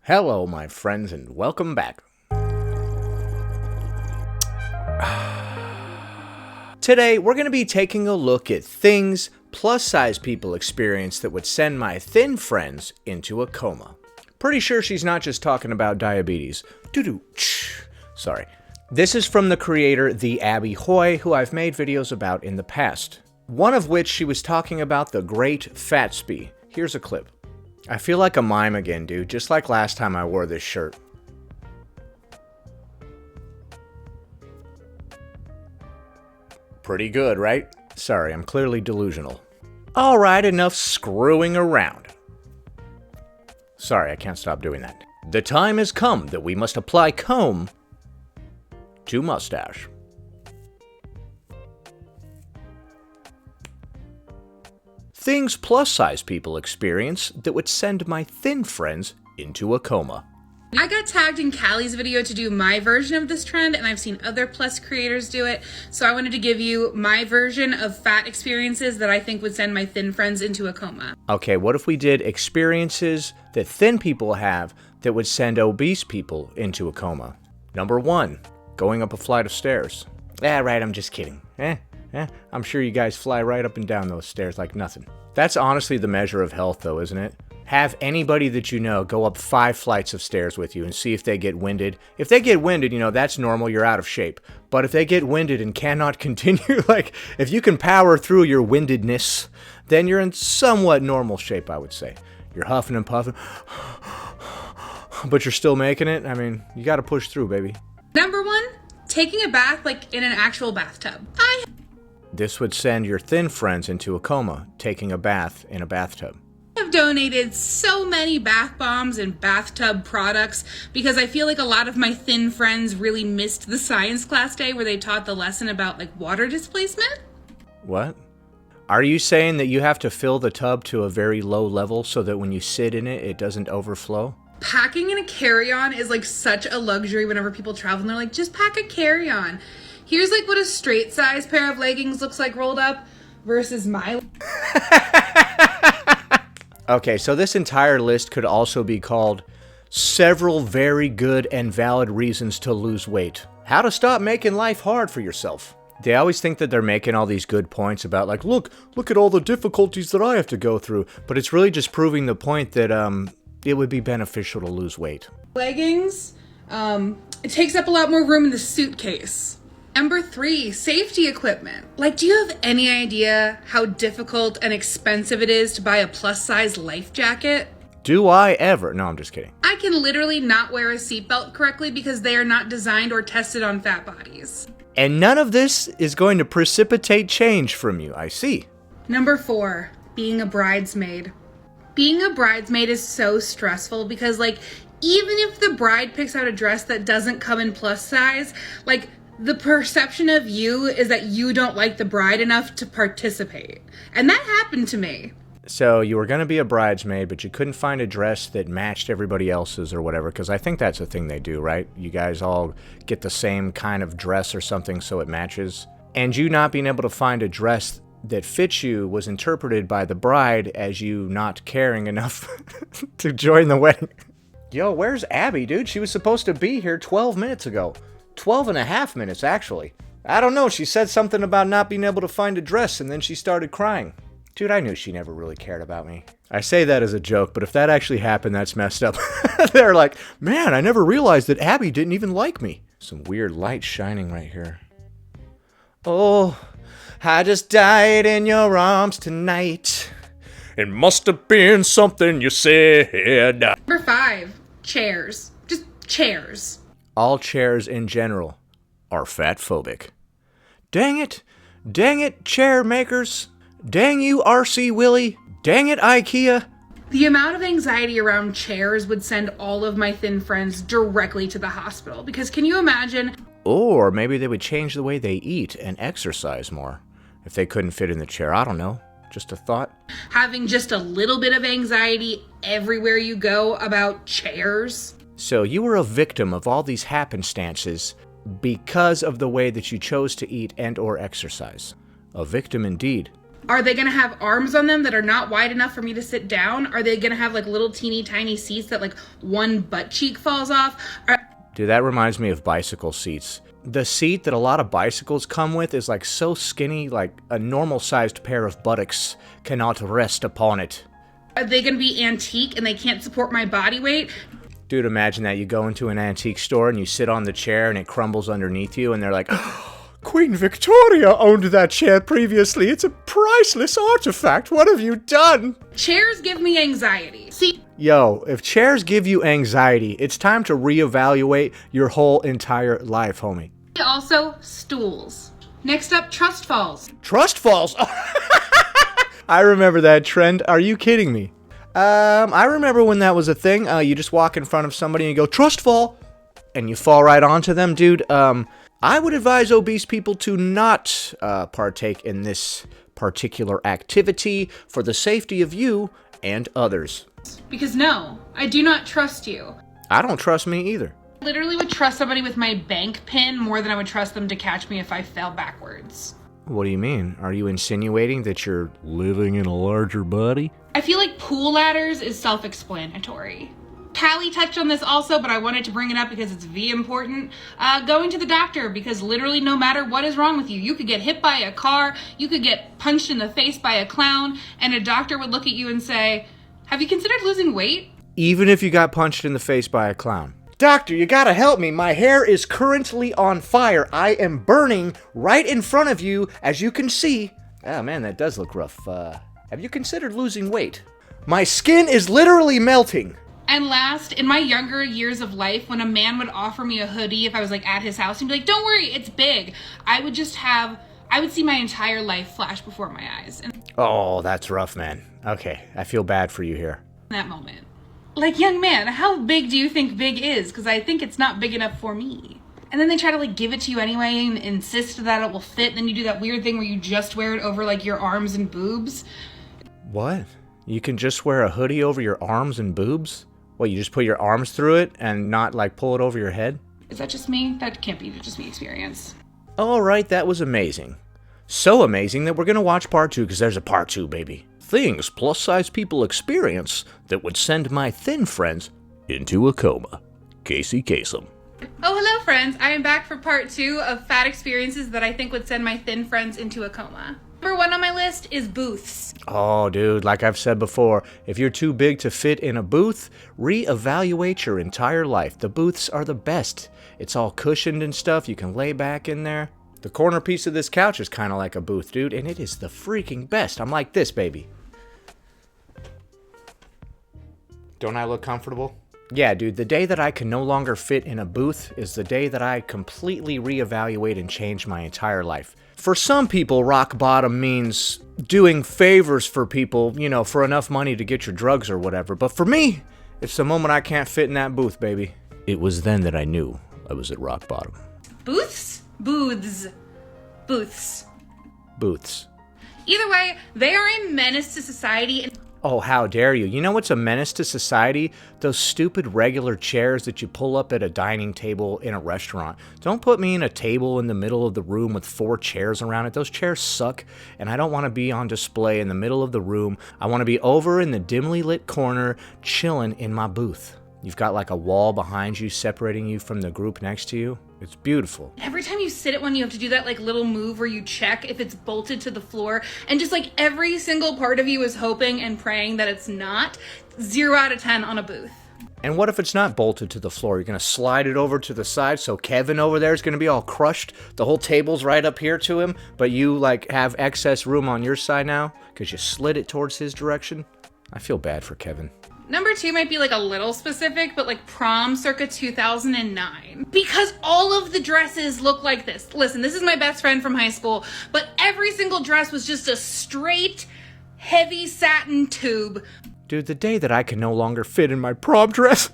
Hello, my friends, and welcome back. Today, we're going to be taking a look at things plus-size people experience that would send my thin friends into a coma. Pretty sure she's not just talking about diabetes. Sorry. This is from the creator, the Abby Hoy, who I've made videos about in the past. One of which she was talking about the Great Fatsby. Here's a clip. I feel like a mime again, dude, just like last time I wore this shirt. Pretty good, right? Sorry, I'm clearly delusional. Alright, enough screwing around. Sorry, I can't stop doing that. The time has come that we must apply comb to mustache. Things plus-size people experience that would send my thin friends into a coma. I got tagged in Callie's video to do my version of this trend, and I've seen other plus creators do it, so I wanted to give you my version of fat experiences that I think would send my thin friends into a coma. Okay, what if we did experiences that thin people have that would send obese people into a coma? Number 1, going up a flight of stairs. Right, I'm just kidding. I'm sure you guys fly right up and down those stairs like nothing. That's honestly the measure of health, though, isn't it? Have anybody that you know go up 5 flights of stairs with you and see if they get winded. If they get winded, you know, that's normal, you're out of shape. But if they get winded and cannot continue, like, if you can power through your windedness, then you're in somewhat normal shape, I would say. You're huffing and puffing, but you're still making it. I mean, you gotta push through, baby. Number 1, taking a bath like in an actual bathtub. This would send your thin friends into a coma, taking a bath in a bathtub. I've donated so many bath bombs and bathtub products because I feel like a lot of my thin friends really missed the science class day where they taught the lesson about like water displacement. What? Are you saying that you have to fill the tub to a very low level so that when you sit in it, it doesn't overflow? Packing in a carry-on is like such a luxury whenever people travel and they're like, just pack a carry-on. Here's like what a straight size pair of leggings looks like rolled up versus my... Okay, so this entire list could also be called several very good and valid reasons to lose weight. How to stop making life hard for yourself. They always think that they're making all these good points about like, look at all the difficulties that I have to go through. But it's really just proving the point that it would be beneficial to lose weight. Leggings, it takes up a lot more room in the suitcase. Number 3, safety equipment. Like, do you have any idea how difficult and expensive it is to buy a plus-size life jacket? Do I ever? No, I'm just kidding. I can literally not wear a seatbelt correctly because they are not designed or tested on fat bodies. And none of this is going to precipitate change from you, I see. Number 4, being a bridesmaid. Being a bridesmaid is so stressful because, like, even if the bride picks out a dress that doesn't come in plus size, like, the perception of you is that you don't like the bride enough to participate. And that happened to me. So you were going to be a bridesmaid, but you couldn't find a dress that matched everybody else's or whatever, because I think that's a thing they do, right? You guys all get the same kind of dress or something so it matches. And you not being able to find a dress that fits you was interpreted by the bride as you not caring enough to join the wedding. Yo, where's Abby, dude? She was supposed to be here 12 minutes ago. 12 and a half minutes, actually. I don't know, she said something about not being able to find a dress, and then she started crying. Dude, I knew she never really cared about me. I say that as a joke, but if that actually happened, that's messed up. They're like, man, I never realized that Abby didn't even like me. Some weird light shining right here. Oh, I just died in your arms tonight. It must have been something you said. Number 5, chairs. Just chairs. All chairs in general are fatphobic. Dang it, chair makers. Dang you, RC Willie. Dang it, IKEA. The amount of anxiety around chairs would send all of my thin friends directly to the hospital. Because can you imagine? Or maybe they would change the way they eat and exercise more if they couldn't fit in the chair. I don't know. Just a thought. Having just a little bit of anxiety everywhere you go about chairs. So you were a victim of all these happenstances because of the way that you chose to eat and or exercise. A victim indeed. Are they going to have arms on them that are not wide enough for me to sit down? Are they going to have like little teeny tiny seats that like one butt cheek falls off? Dude, that reminds me of bicycle seats. The seat that a lot of bicycles come with is like so skinny, like a normal sized pair of buttocks cannot rest upon it. Are they going to be antique and they can't support my body weight? Dude, imagine that you go into an antique store and you sit on the chair and it crumbles underneath you and they're like, Queen Victoria owned that chair previously. It's a priceless artifact. What have you done? Chairs give me anxiety. See? Yo, if chairs give you anxiety, it's time to reevaluate your whole entire life, homie. Also, stools. Next up, trust falls. Trust falls? I remember that trend. Are you kidding me? I remember when that was a thing. You just walk in front of somebody and you go, trust fall, and you fall right onto them, dude. I would advise obese people to not partake in this particular activity for the safety of you and others. Because no, I do not trust you. I don't trust me either. I literally would trust somebody with my bank pin more than I would trust them to catch me if I fell backwards. What do you mean? Are you insinuating that you're living in a larger body? I feel like pool ladders is self-explanatory. Callie touched on this also, but I wanted to bring it up because it's V important. Going to the doctor, because literally no matter what is wrong with you, you could get hit by a car, you could get punched in the face by a clown, and a doctor would look at you and say, have you considered losing weight? Even if you got punched in the face by a clown. Doctor, you gotta help me. My hair is currently on fire. I am burning right in front of you, as you can see. Oh man, that does look rough. Have you considered losing weight? My skin is literally melting. And last, in my younger years of life, when a man would offer me a hoodie if I was like at his house and be like, don't worry, it's big, I would see my entire life flash before my eyes. And Oh, that's rough, man. Okay, I feel bad for you here. in that moment. Like, young man, how big do you think big is? Because I think it's not big enough for me. And then they try to like give it to you anyway and insist that it will fit. And then you do that weird thing where you just wear it over like your arms and boobs. What? You can just wear a hoodie over your arms and boobs? What, you just put your arms through it and not like pull it over your head? Is that just me? That can't be just me experience. Alright, that was amazing. So amazing that we're gonna watch part 2 because there's a part 2, baby. Things plus-size people experience that would send my thin friends into a coma. Casey Kasem. Oh, hello friends. I am back for part 2 of fat experiences that I think would send my thin friends into a coma. Number 1 on my list is booths. Oh, dude, like I've said before, if you're too big to fit in a booth, reevaluate your entire life. The booths are the best. It's all cushioned and stuff. You can lay back in there. The corner piece of this couch is kind of like a booth, dude, and it is the freaking best. I'm like this, baby. Don't I look comfortable? Yeah, dude, the day that I can no longer fit in a booth is the day that I completely reevaluate and change my entire life. For some people, rock bottom means doing favors for people, you know, for enough money to get your drugs or whatever. But for me, it's the moment I can't fit in that booth, baby. It was then that I knew I was at rock bottom. Booths? Booths. Booths. Booths. Either way, they are a menace to society. And Oh, how dare you. You know what's a menace to society? Those stupid regular chairs that you pull up at a dining table in a restaurant. Don't put me in a table in the middle of the room with 4 chairs around it. Those chairs suck, and I don't want to be on display in the middle of the room. I want to be over in the dimly lit corner, chilling in my booth. You've got like a wall behind you separating you from the group next to you. It's beautiful. every time you sit at one, you have to do that like little move where you check if it's bolted to the floor. And just like every single part of you is hoping and praying that it's not. 0 out of 10 on a booth. And what if it's not bolted to the floor? You're going to slide it over to the side, so Kevin over there is going to be all crushed. The whole table's right up here to him, but you like have excess room on your side now because you slid it towards his direction. I feel bad for Kevin. Number 2 might be like a little specific, but like prom circa 2009. Because all of the dresses look like this. Listen, this is my best friend from high school, but every single dress was just a straight, heavy satin tube. Dude, the day that I can no longer fit in my prom dress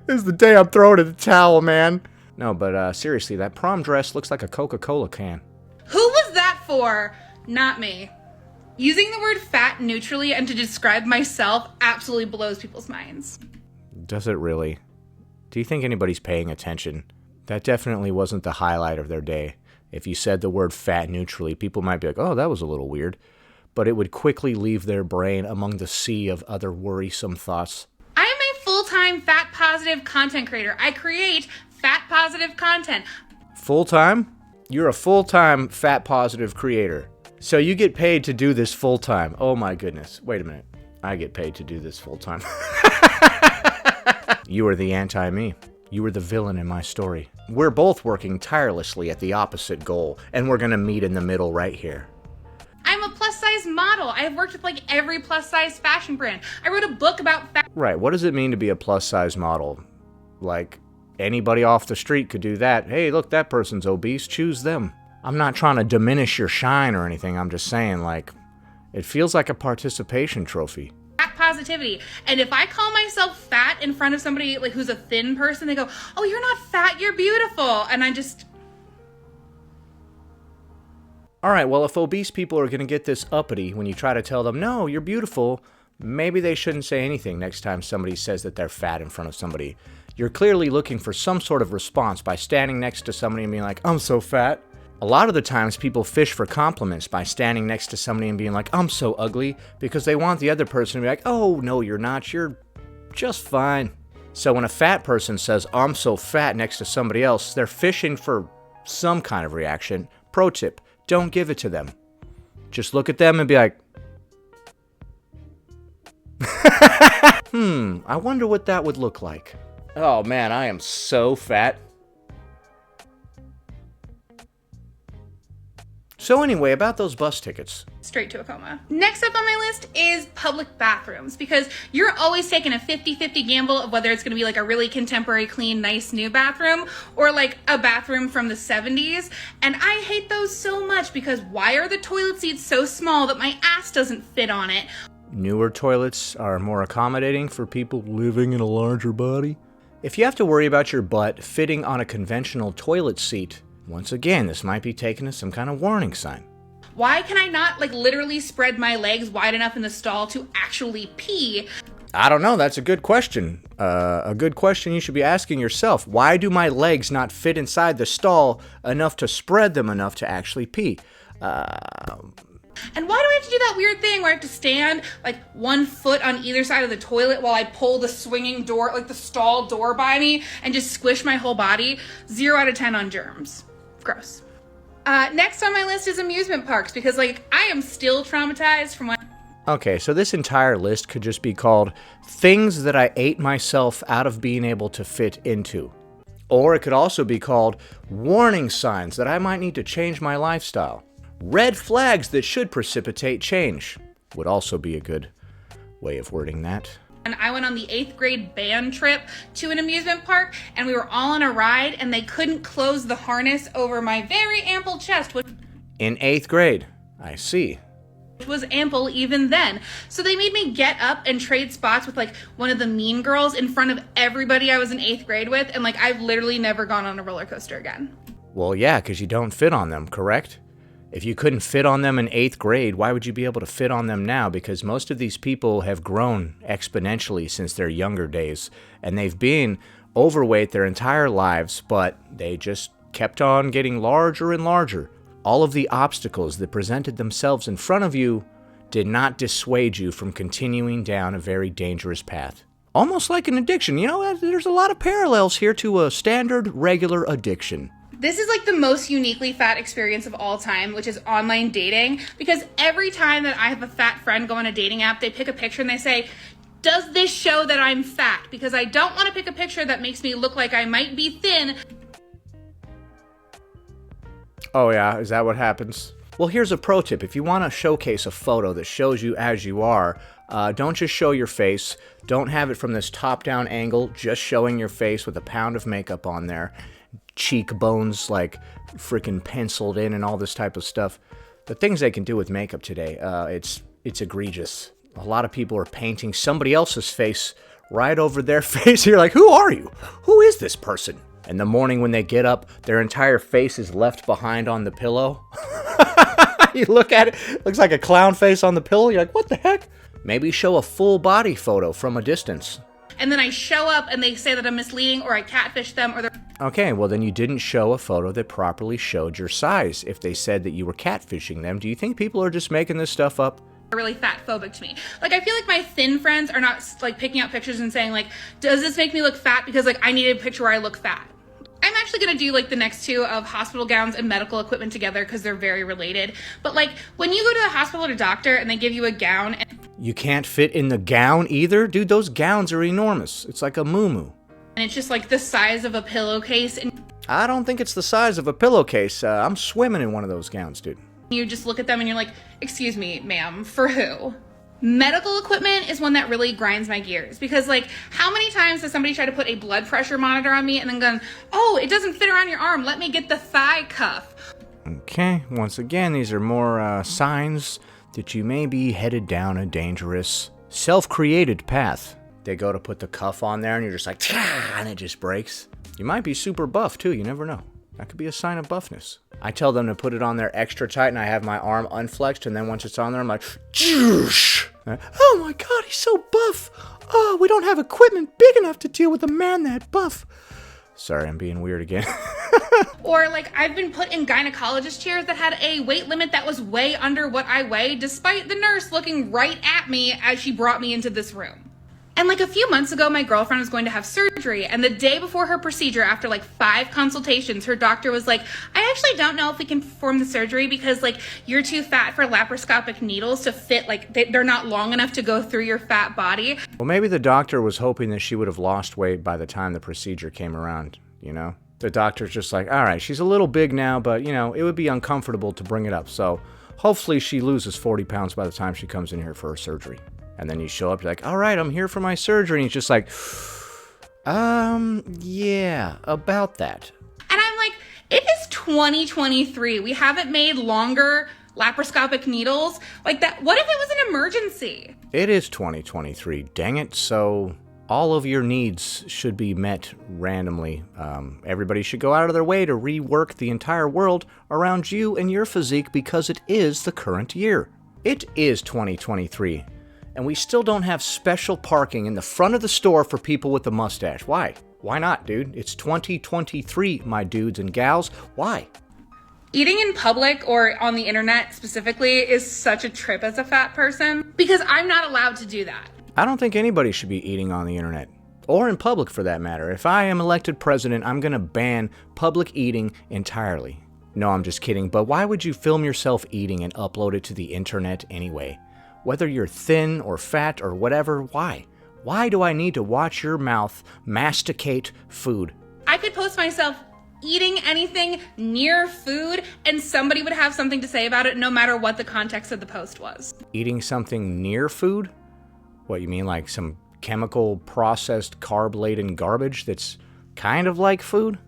is the day I'm throwing in the towel, man. No, but seriously, that prom dress looks like a Coca-Cola can. Who was that for? Not me. Using the word fat neutrally and to describe myself absolutely blows people's minds. Does it really? Do you think anybody's paying attention? That definitely wasn't the highlight of their day. If you said the word fat neutrally, people might be like, oh, that was a little weird. But it would quickly leave their brain among the sea of other worrisome thoughts. I am a full-time fat positive content creator. I create fat positive content. Full-time? You're a full-time fat positive creator. So you get paid to do this full-time. Oh my goodness. Wait a minute. I get paid to do this full-time. You are the anti-me. You were the villain in my story. We're both working tirelessly at the opposite goal, and we're gonna meet in the middle right here. I'm a plus-size model. I have worked with like every plus-size fashion brand. I wrote a book about fat. Right, what does it mean to be a plus-size model? Like, anybody off the street could do that. Hey, look, that person's obese, choose them. I'm not trying to diminish your shine or anything, I'm just saying, like, it feels like a participation trophy. Fat positivity. And if I call myself fat in front of somebody like who's a thin person, they go, oh, you're not fat, you're beautiful. And I just... Alright, well, if obese people are gonna get this uppity when you try to tell them, no, you're beautiful, maybe they shouldn't say anything next time somebody says that they're fat in front of somebody. You're clearly looking for some sort of response by standing next to somebody and being like, I'm so fat. A lot of the times people fish for compliments by standing next to somebody and being like, I'm so ugly, because they want the other person to be like, oh, no, you're not, you're just fine. So when a fat person says, I'm so fat next to somebody else, they're fishing for some kind of reaction. Pro tip, don't give it to them. Just look at them and be like, I wonder what that would look like. Oh man, I am so fat. So anyway, about those bus tickets. Straight to a coma. Next up on my list is public bathrooms, because you're always taking a 50-50 gamble of whether it's gonna be like a really contemporary, clean, nice new bathroom or like a bathroom from the 70s. And I hate those so much because why are the toilet seats so small that my ass doesn't fit on it? Newer toilets are more accommodating for people living in a larger body. If you have to worry about your butt fitting on a conventional toilet seat, once again, this might be taken as some kind of warning sign. Why can I not like literally spread my legs wide enough in the stall to actually pee? I don't know, that's a good question. A good question you should be asking yourself. Why do my legs not fit inside the stall enough to spread them enough to actually pee? And why do I have to do that weird thing where I have to stand like 1 foot on either side of the toilet while I pull the swinging door, like the stall door by me and just squish my whole body? 0 out of 10 on germs. Gross. Next on my list is amusement parks because like I am still traumatized from when... Okay, so this entire list could just be called things that I ate myself out of being able to fit into. Or it could also be called warning signs that I might need to change my lifestyle. Red flags that should precipitate change would also be a good way of wording that. And I went on the 8th grade band trip to an amusement park and we were all on a ride and they couldn't close the harness over my very ample chest, which In 8th grade, I see. was ample even then. So they made me get up and trade spots with like one of the mean girls in front of everybody I was in 8th grade with. And like, I've literally never gone on a roller coaster again. Well, yeah, because you don't fit on them, correct? If you couldn't fit on them in 8th grade, why would you be able to fit on them now? Because most of these people have grown exponentially since their younger days, and they've been overweight their entire lives, but they just kept on getting larger and larger. All of the obstacles that presented themselves in front of you did not dissuade you from continuing down a very dangerous path. Almost like an addiction. You know, there's a lot of parallels here to a standard, regular addiction. This is like the most uniquely fat experience of all time, which is online dating, because every time that I have a fat friend go on a dating app, they pick a picture and they say, does this show that I'm fat? Because I don't want to pick a picture that makes me look like I might be thin. Oh yeah, is that what happens? Well, here's a pro tip. If you want to showcase a photo that shows you as you are, don't just show your face. Don't have it from this top-down angle, just showing your face with a pound of makeup on there. Cheekbones like freaking penciled in and all this type of stuff. The things they can do with makeup today, it's egregious. A lot of people are painting somebody else's face right over their face. You're like, who are you? Who is this person? In the morning when they get up, their entire face is left behind on the pillow. You look at it, looks like a clown face on the pillow. You're like, what the heck? Maybe show a full body photo from a distance. And then I show up and they say that I'm misleading or I catfish them or they're... Okay, well then you didn't show a photo that properly showed your size. If they said that you were catfishing them, do you think people are just making this stuff up? Really fat phobic to me. Like, I feel like my thin friends are not like picking out pictures and saying like, does this make me look fat? Because like I need a picture where I look fat. I'm actually gonna do like the next two of hospital gowns and medical equipment together because they're very related. But like when you go to a hospital or a doctor and they give you a gown and You can't fit in the gown either? Dude, those gowns are enormous. It's like a muumuu. it's just like the size of a pillowcase and I don't think it's the size of a pillowcase. I'm swimming in one of those gowns, dude. you just look at them and you're like, excuse me, ma'am, for who? Medical equipment is one that really grinds my gears because like how many times has somebody tried to put a blood pressure monitor on me and then gone, oh, it doesn't fit around your arm, let me get the thigh cuff. Okay, once again, these are more signs that you may be headed down a dangerous, self-created path. They go to put the cuff on there and you're just like, "Tah," and it just breaks. You might be super buff too, you never know. That could be a sign of buffness. I tell them to put it on there extra tight and I have my arm unflexed and then once it's on there I'm like, "Joosh." Oh my god, he's so buff. Oh, we don't have equipment big enough to deal with a man that buff. Sorry, I'm being weird again. Or like I've been put in gynecologist chairs that had a weight limit that was way under what I weigh despite the nurse looking right at me as she brought me into this room. And like a few months ago, my girlfriend was going to have surgery, and the day before her procedure, after like 5 consultations, her doctor was like, I actually don't know if we can perform the surgery because like you're too fat for laparoscopic needles to fit, like they're not long enough to go through your fat body. Well, maybe the doctor was hoping that she would have lost weight by the time the procedure came around, you know? The doctor's just like, all right, she's a little big now, but you know, it would be uncomfortable to bring it up. So hopefully she loses 40 pounds by the time she comes in here for her surgery. And then you show up, you're like, all right, I'm here for my surgery. And he's just like, yeah, about that. And I'm like, it is 2023. We haven't made longer laparoscopic needles like that. What if it was an emergency? It is 2023, dang it. So all of your needs should be met randomly. Everybody should go out of their way to rework the entire world around you and your physique because it is the current year. It is 2023. And we still don't have special parking in the front of the store for people with a mustache. Why? Why not, dude? It's 2023, my dudes and gals. Why? Eating in public or on the internet specifically is such a trip as a fat person because I'm not allowed to do that. I don't think anybody should be eating on the internet. Or in public for that matter. If I am elected president, I'm gonna ban public eating entirely. No, I'm just kidding. But why would you film yourself eating and upload it to the internet anyway? Whether you're thin or fat or whatever, why? Why do I need to watch your mouth masticate food? I could post myself eating anything near food and somebody would have something to say about it no matter what the context of the post was. Eating something near food? What, you mean like some chemical processed carb-laden garbage that's kind of like food?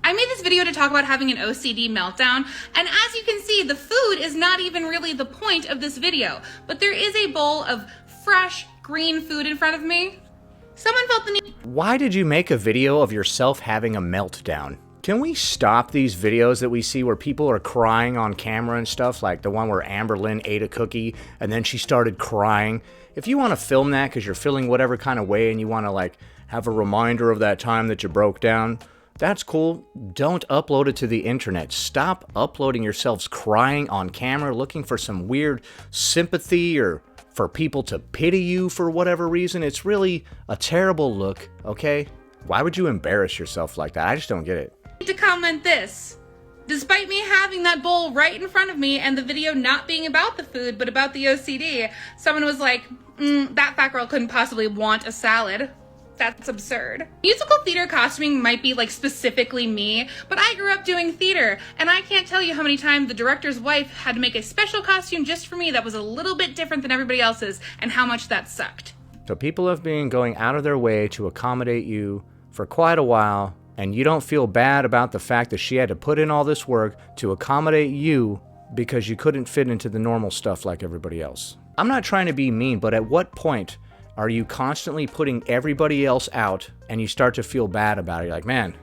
I made this video to talk about having an OCD meltdown, and as you can see, the food is not even really the point of this video, but there is a bowl of fresh, green food in front of me. Someone felt the need. Why did you make a video of yourself having a meltdown? Can we stop these videos that we see where people are crying on camera and stuff, like the one where Amber Lynn ate a cookie and then she started crying? If you want to film that because you're feeling whatever kind of way and you want to like have a reminder of that time that you broke down, that's cool. Don't upload it to the internet. Stop uploading yourselves crying on camera, looking for some weird sympathy or for people to pity you for whatever reason. It's really a terrible look, okay? Why would you embarrass yourself like that? I just don't get it. To comment this. Despite me having that bowl right in front of me and the video not being about the food but about the OCD, someone was like, that fat girl couldn't possibly want a salad. That's absurd. Musical theater costuming might be like specifically me, but I grew up doing theater, and I can't tell you how many times the director's wife had to make a special costume just for me that was a little bit different than everybody else's, and how much that sucked. So people have been going out of their way to accommodate you for quite a while, and you don't feel bad about the fact that she had to put in all this work to accommodate you because you couldn't fit into the normal stuff like everybody else. I'm not trying to be mean, but at what point are you constantly putting everybody else out and you start to feel bad about it? You're like, man,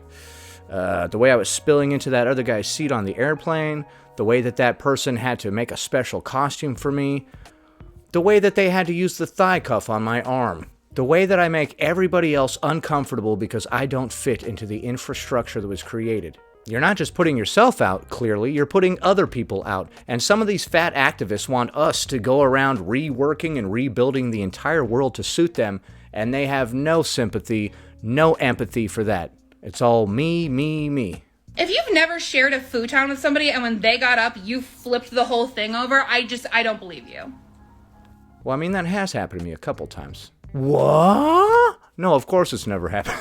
the way I was spilling into that other guy's seat on the airplane, the way that that person had to make a special costume for me, the way that they had to use the thigh cuff on my arm, The way that I make everybody else uncomfortable because I don't fit into the infrastructure that was created. You're not just putting yourself out, clearly, you're putting other people out. And some of these fat activists want us to go around reworking and rebuilding the entire world to suit them, and they have no sympathy, no empathy for that. It's all me, me, me. If you've never shared a futon with somebody and when they got up, you flipped the whole thing over, I don't believe you. Well, I mean, that has happened to me a couple times. What? No, of course it's never happened.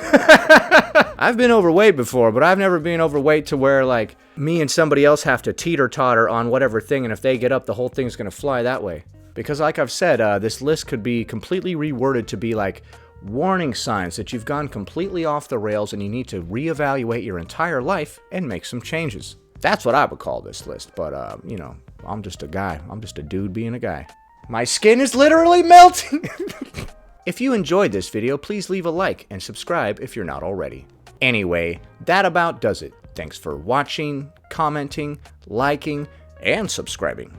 I've been overweight before, but I've never been overweight to where, like, me and somebody else have to teeter-totter on whatever thing, and if they get up, the whole thing's gonna fly that way. Because like I've said, this list could be completely reworded to be like warning signs that you've gone completely off the rails and you need to reevaluate your entire life and make some changes. That's what I would call this list, but, you know, I'm just a guy. I'm just a dude being a guy. My skin is literally melting! If you enjoyed this video, please leave a like and subscribe if you're not already. Anyway, that about does it. Thanks for watching, commenting, liking, and subscribing.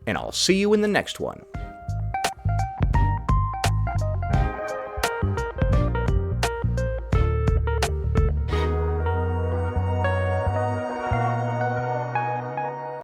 And I'll see you in the next one.